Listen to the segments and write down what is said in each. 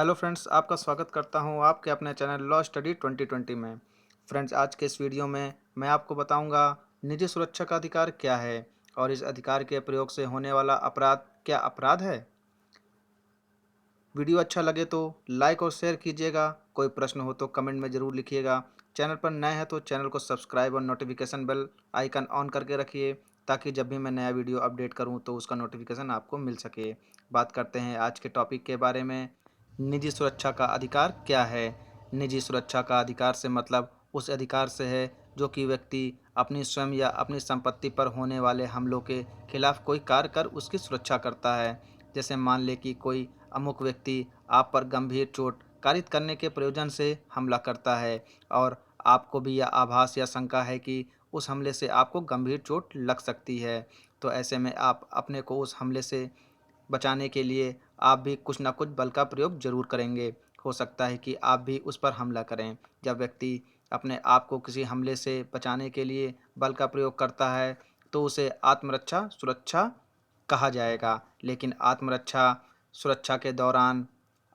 Hello friends, आपका स्वागत करता हूं आपके अपने चैनल लॉ स्टडी 2020 में। फ्रेंड्स, आज के इस वीडियो में मैं आपको बताऊंगा निजी सुरक्षा का अधिकार क्या है और इस अधिकार के प्रयोग से होने वाला अपराध क्या अपराध है। वीडियो अच्छा लगे तो लाइक और शेयर कीजिएगा। कोई प्रश्न हो तो कमेंट में ज़रूर लिखिएगा। चैनल पर नए हैं तो चैनल को सब्सक्राइब और नोटिफिकेशन बेल आइकन ऑन करके रखिए ताकि जब भी मैं नया वीडियो अपडेट करूं तो उसका नोटिफिकेशन आपको मिल सके। बात करते हैं आज के टॉपिक के बारे में। निजी सुरक्षा का अधिकार क्या है। निजी सुरक्षा का अधिकार से मतलब उस अधिकार से है जो कि व्यक्ति अपनी स्वयं या अपनी संपत्ति पर होने वाले हमलों के खिलाफ कोई कार्य कर उसकी सुरक्षा करता है। जैसे मान ले कि कोई अमुक व्यक्ति आप पर गंभीर चोट कारित करने के प्रयोजन से हमला करता है और आपको भी यह आभास या शंका है कि उस हमले से आपको गंभीर चोट लग सकती है। तो ऐसे में आप अपने को उस हमले से बचाने के लिए आप भी कुछ ना कुछ बल का प्रयोग जरूर करेंगे। हो सकता है कि आप भी उस पर हमला करें। जब व्यक्ति अपने आप को किसी हमले से बचाने के लिए बल का प्रयोग करता है तो उसे आत्मरक्षा सुरक्षा कहा जाएगा। लेकिन आत्मरक्षा सुरक्षा के दौरान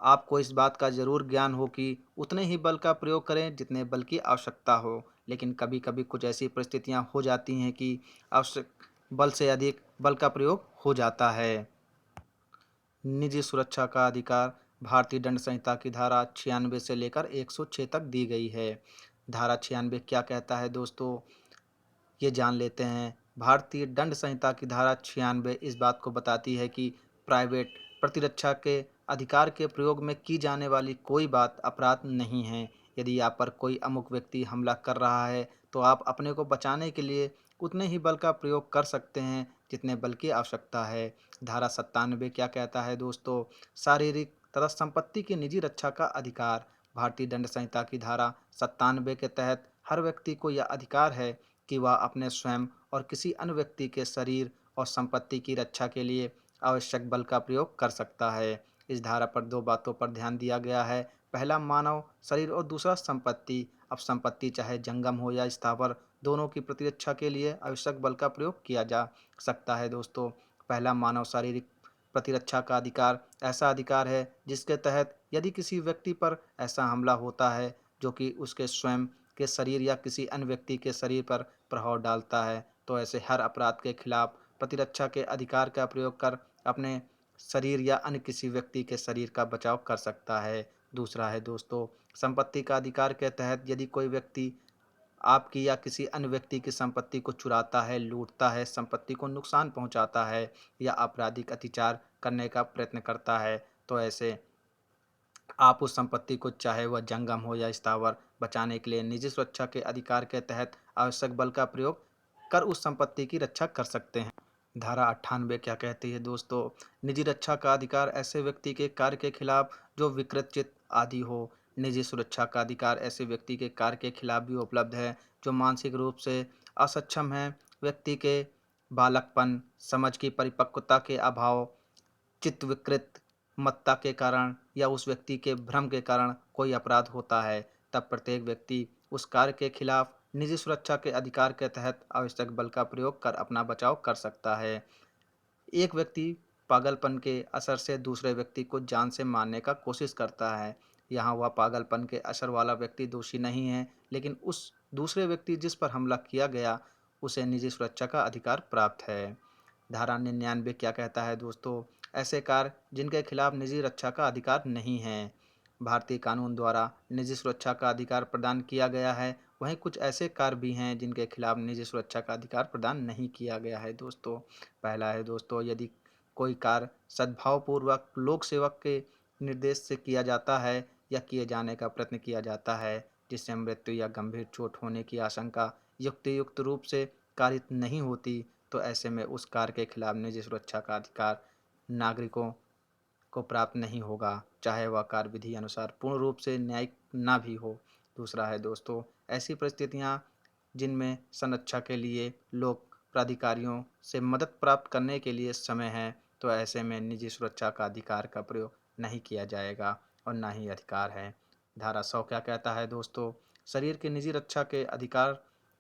आपको इस बात का ज़रूर ज्ञान हो कि उतने ही बल का प्रयोग करें जितने बल की आवश्यकता हो। लेकिन कभी कभी कुछ ऐसी परिस्थितियां हो जाती हैं कि आवश्यक बल से अधिक बल का प्रयोग हो जाता है। निजी सुरक्षा का अधिकार भारतीय दंड संहिता की धारा 96 से लेकर 106 तक दी गई है। धारा 96 क्या कहता है दोस्तों, ये जान लेते हैं। भारतीय दंड संहिता की धारा 96 इस बात को बताती है कि प्राइवेट प्रतिरक्षा के अधिकार के प्रयोग में की जाने वाली कोई बात अपराध नहीं है। यदि आप पर कोई अमुक व्यक्ति हमला कर रहा है तो आप अपने को बचाने के लिए उतने ही बल का प्रयोग कर सकते हैं जितने बल की आवश्यकता है। धारा 97 क्या कहता है दोस्तों, शारीरिक तथा संपत्ति की निजी रक्षा का अधिकार। भारतीय दंड संहिता की धारा 97 के तहत हर व्यक्ति को यह अधिकार है कि वह अपने स्वयं और किसी अन्य व्यक्ति के शरीर और संपत्ति की रक्षा के लिए आवश्यक बल का प्रयोग कर सकता है। इस धारा पर दो बातों पर ध्यान दिया गया है। पहला मानव शरीर और दूसरा संपत्ति। अब संपत्ति चाहे जंगम हो या स्थावर, दोनों की प्रतिरक्षा के लिए आवश्यक बल का प्रयोग किया जा सकता है दोस्तों। पहला मानव शारीरिक प्रतिरक्षा का अधिकार ऐसा अधिकार है जिसके तहत यदि किसी व्यक्ति पर ऐसा हमला होता है जो कि उसके स्वयं के शरीर या किसी अन्य व्यक्ति के शरीर पर प्रभाव डालता है तो ऐसे हर अपराध के खिलाफ प्रतिरक्षा के अधिकार का प्रयोग कर अपने शरीर या अन्य किसी व्यक्ति के शरीर का बचाव कर सकता है। दूसरा है दोस्तों संपत्ति का अधिकार के तहत यदि कोई व्यक्ति आपकी या किसी अन्य व्यक्ति की संपत्ति को चुराता है, लूटता है, संपत्ति को नुकसान पहुंचाता है या आपराधिक अत्याचार करने का प्रयत्न करता है तो ऐसे आप उस संपत्ति को चाहे वह जंगम हो या स्थावर बचाने के लिए निजी सुरक्षा के अधिकार के तहत आवश्यक बल का प्रयोग कर उस संपत्ति की रक्षा कर सकते हैं। धारा 98 क्या कहती है दोस्तों, निजी रक्षा का अधिकार ऐसे व्यक्ति के कार्य के खिलाफ जो विकृत चित्त आदि हो। निजी सुरक्षा का अधिकार ऐसे व्यक्ति के कार्य के खिलाफ भी उपलब्ध है जो मानसिक रूप से असक्षम है। व्यक्ति के बालकपन, समझ की परिपक्वता के अभाव, चित्त विकृत मत्ता के कारण या उस व्यक्ति के भ्रम के कारण कोई अपराध होता है तब प्रत्येक व्यक्ति उस कार्य के खिलाफ निजी सुरक्षा के अधिकार के तहत आवश्यक बल का प्रयोग कर अपना बचाव कर सकता है। एक व्यक्ति पागलपन के असर से दूसरे व्यक्ति को जान से मारने का कोशिश करता है। यहाँ वह पागलपन के असर वाला व्यक्ति दोषी नहीं है लेकिन उस दूसरे व्यक्ति जिस पर हमला किया गया उसे निजी सुरक्षा का अधिकार प्राप्त है। धारा 99 क्या कहता है दोस्तों, ऐसे कार्य जिनके खिलाफ निजी रक्षा का अधिकार नहीं है। भारतीय कानून द्वारा निजी सुरक्षा का अधिकार प्रदान किया गया है, वहीं कुछ ऐसे कार्य भी हैं जिनके खिलाफ निजी सुरक्षा का अधिकार प्रदान नहीं किया गया है दोस्तों। पहला है दोस्तों, यदि कोई कार्य सद्भावपूर्वक लोक सेवक के निर्देश से किया जाता है या किए जाने का प्रयत्न किया जाता है जिससे मृत्यु या गंभीर चोट होने की आशंका युक्तियुक्त रूप से कारित नहीं होती तो ऐसे में उस कार्य के खिलाफ निजी सुरक्षा का अधिकार नागरिकों को प्राप्त नहीं होगा, चाहे वह कार्य विधि अनुसार पूर्ण रूप से न्यायिक ना भी हो। दूसरा है दोस्तों, ऐसी परिस्थितियां जिनमें संरक्षा के लिए लोग प्राधिकारियों से मदद प्राप्त करने के लिए समय है तो ऐसे में निजी सुरक्षा का अधिकार का प्रयोग नहीं किया जाएगा और ना ही अधिकार है। धारा 100 क्या कहता है दोस्तों, शरीर की निजी रक्षा के अधिकार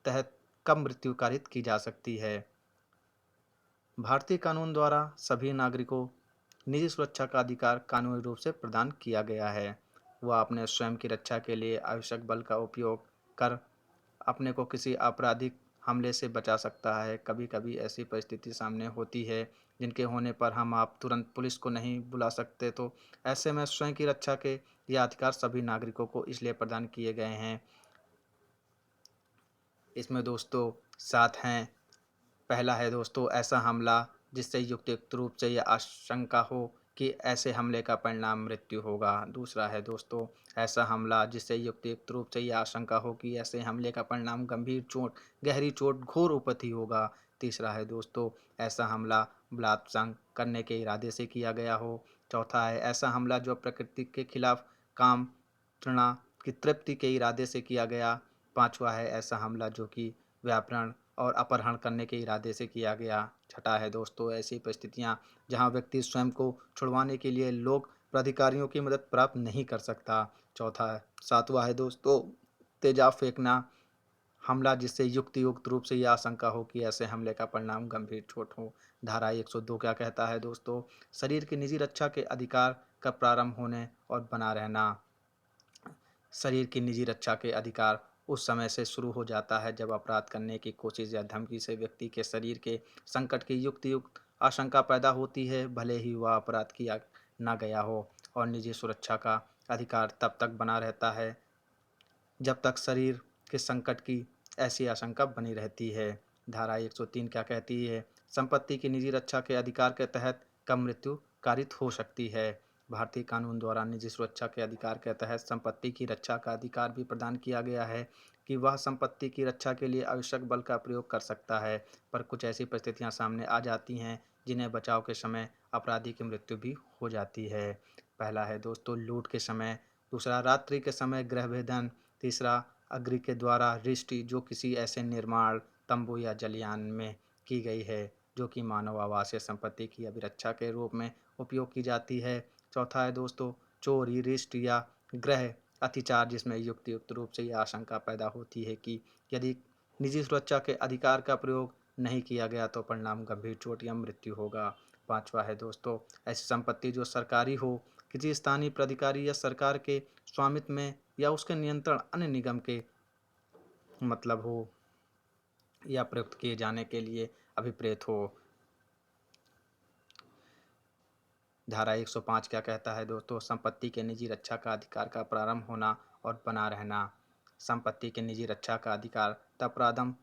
तहत कब मृत्यु कारित की जा सकती है। भारतीय कानून द्वारा सभी नागरिकों निजी सुरक्षा का अधिकार कानूनी रूप से प्रदान किया गया है। वह अपने स्वयं की रक्षा के लिए आवश्यक बल का उपयोग कर अपने को किसी आपराधिक हमले से बचा सकता है। कभी कभी ऐसी परिस्थिति सामने होती है जिनके होने पर हम आप तुरंत पुलिस को नहीं बुला सकते, तो ऐसे में स्वयं की रक्षा के यह अधिकार सभी नागरिकों को इसलिए प्रदान किए गए हैं। इसमें दोस्तों 7 हैं। पहला है दोस्तों ऐसा हमला जिससे युक्तियुक्त रूप से यह आशंका हो कि ऐसे हमले का परिणाम मृत्यु होगा। दूसरा है दोस्तों ऐसा हमला जिससे युक्तियुक्त रूप से यह आशंका हो कि ऐसे हमले का परिणाम गंभीर चोट, गहरी चोट, घोर उपति होगा। तीसरा है दोस्तों ऐसा हमला बलात्संग करने के इरादे से किया गया हो। चौथा है ऐसा हमला जो प्रकृति के खिलाफ काम तृणा की तृप्ति के इरादे से किया गया। पांचवा है ऐसा हमला जो कि व्यापरण और अपहरण करने के इरादे से किया गया। छठा है दोस्तों ऐसी परिस्थितियां जहां व्यक्ति स्वयं को छुड़वाने के लिए लोग प्राधिकारियों की मदद प्राप्त नहीं कर सकता। चौथा है सातवां है दोस्तों तेजाब फेंकना हमला जिससे युक्त रूप से यह आशंका हो कि ऐसे हमले का परिणाम गंभीर चोट हो। धारा 102 क्या कहता है दोस्तों, शरीर की निजी रक्षा के अधिकार का प्रारंभ होने और बना रहना। शरीर की निजी रक्षा के अधिकार उस समय से शुरू हो जाता है जब अपराध करने की कोशिश या धमकी से व्यक्ति के शरीर के संकट की युक्त आशंका पैदा होती है, भले ही वह अपराध किया ना गया हो। और निजी सुरक्षा का अधिकार तब तक बना रहता है जब तक शरीर के संकट की ऐसी आशंका बनी रहती है। धारा 103 क्या कहती है, संपत्ति की निजी रक्षा के अधिकार के तहत कब मृत्यु कारित हो सकती है। भारतीय कानून द्वारा निजी सुरक्षा के अधिकार के तहत संपत्ति की रक्षा का अधिकार भी प्रदान किया गया है कि वह संपत्ति की रक्षा के लिए आवश्यक बल का प्रयोग कर सकता है, पर कुछ ऐसी परिस्थितियां सामने आ जाती हैं जिन्हें बचाव के समय अपराधी की मृत्यु भी हो जाती है। पहला है दोस्तों लूट के समय, दूसरा रात्रि के समय गृह भेदन, तीसरा अग्नि के द्वारा रिष्टि जो किसी ऐसे निर्माण तंबू या जलयान में की गई है जो कि मानव आवास या संपत्ति की अभिरक्षा के रूप में उपयोग की जाती है। चौथा है दोस्तों चोरी, रिष्ट या गृह अतिचार जिसमें युक्त रूप से यह आशंका पैदा होती है कि यदि निजी सुरक्षा के अधिकार का प्रयोग नहीं किया गया तो परिणाम गंभीर चोट या मृत्यु होगा। पांचवा है दोस्तों ऐसी संपत्ति जो सरकारी हो, किसी स्थानीय प्राधिकारी या सरकार के स्वामित्व में या उसके नियंत्रण अन्य निगम के मतलब हो या प्रयुक्त किए जाने के लिए अभिप्रेत हो। धारा 105 क्या कहता है दोस्तों, संपत्ति के निजी रक्षा का अधिकार का प्रारंभ होना और बना रहना। संपत्ति के निजी रक्षा का अधिकार तब प्रारंभ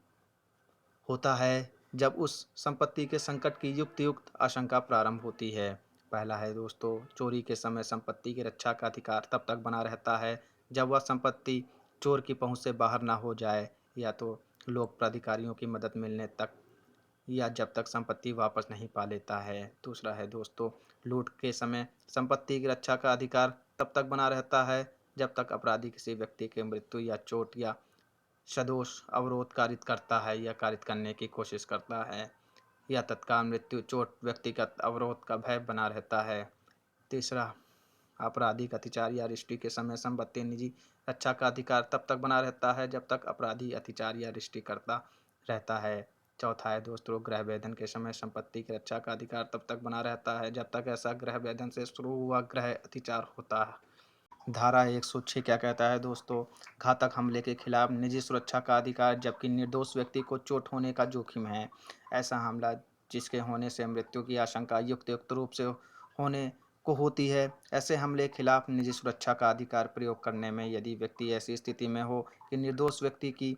होता है जब उस संपत्ति के संकट की युक्त आशंका प्रारंभ होती है। पहला है दोस्तों चोरी के समय संपत्ति की रक्षा का अधिकार तब तक बना रहता है जब वह संपत्ति चोर की पहुंच से बाहर ना हो जाए या तो लोक प्राधिकारियों की मदद मिलने तक या जब तक संपत्ति वापस नहीं पा लेता है। दूसरा है दोस्तों लूट के समय संपत्ति की रक्षा का अधिकार तब तक बना रहता है जब तक अपराधी किसी व्यक्ति की मृत्यु या चोट या सदोष अवरोध कारित करता है या कारित करने की कोशिश करता है या तत्काल मृत्यु, चोट, व्यक्तिगत अवरोध का भय बना रहता है। तीसरा आपराधिक अतिचार या रिष्टि के समय संपत्ति निजी रक्षा का अधिकार तब तक बना रहता है जब तक अपराधी अतिचार या रिष्टि करता रहता है। चौथा है दोस्तों गृह भेदन के समय संपत्ति की रक्षा का अधिकार तब तक बना रहता है जब तक ऐसा गृह भेदन से शुरू हुआ गृह अतिचार होता है। धारा 106 क्या कहता है दोस्तों, घातक हमले के खिलाफ निजी सुरक्षा का अधिकार जबकि निर्दोष व्यक्ति को चोट होने का जोखिम है। ऐसा हमला जिसके होने से मृत्यु की आशंका युक्त रूप से होने को होती है, ऐसे हमले के खिलाफ निजी सुरक्षा का अधिकार प्रयोग करने में यदि व्यक्ति ऐसी स्थिति में हो कि निर्दोष व्यक्ति की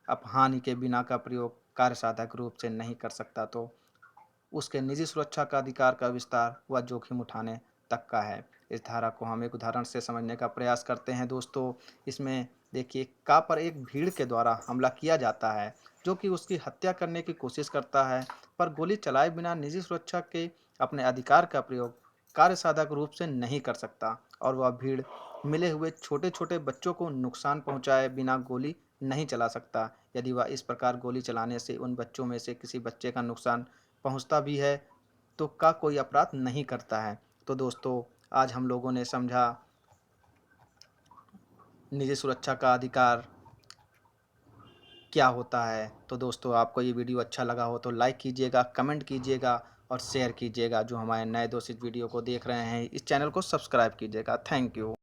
अपहानि के बिना का प्रयोग कार्य साधक रूप से नहीं कर सकता तो उसके निजी सुरक्षा का अधिकार का विस्तार व जोखिम उठाने तक का है। इस धारा को हम एक उदाहरण से समझने का प्रयास करते हैं दोस्तों। इसमें देखिए का पर एक भीड़ के द्वारा हमला किया जाता है जो कि उसकी हत्या करने की कोशिश करता है, पर गोली चलाए बिना निजी सुरक्षा के अपने अधिकार का प्रयोग कार्य साधक रूप से नहीं कर सकता और वह भीड़ मिले हुए छोटे छोटे बच्चों को नुकसान पहुंचाए बिना गोली नहीं चला सकता। यदि वह इस प्रकार गोली चलाने से उन बच्चों में से किसी बच्चे का नुकसान पहुंचता भी है तो का कोई अपराध नहीं करता है। तो दोस्तों आज हम लोगों ने समझा निजी सुरक्षा का अधिकार क्या होता है। तो दोस्तों आपको ये वीडियो अच्छा लगा हो तो लाइक कीजिएगा, कमेंट कीजिएगा और शेयर कीजिएगा। जो हमारे नए दोस्त इस वीडियो को देख रहे हैं, इस चैनल को सब्सक्राइब कीजिएगा। Thank you.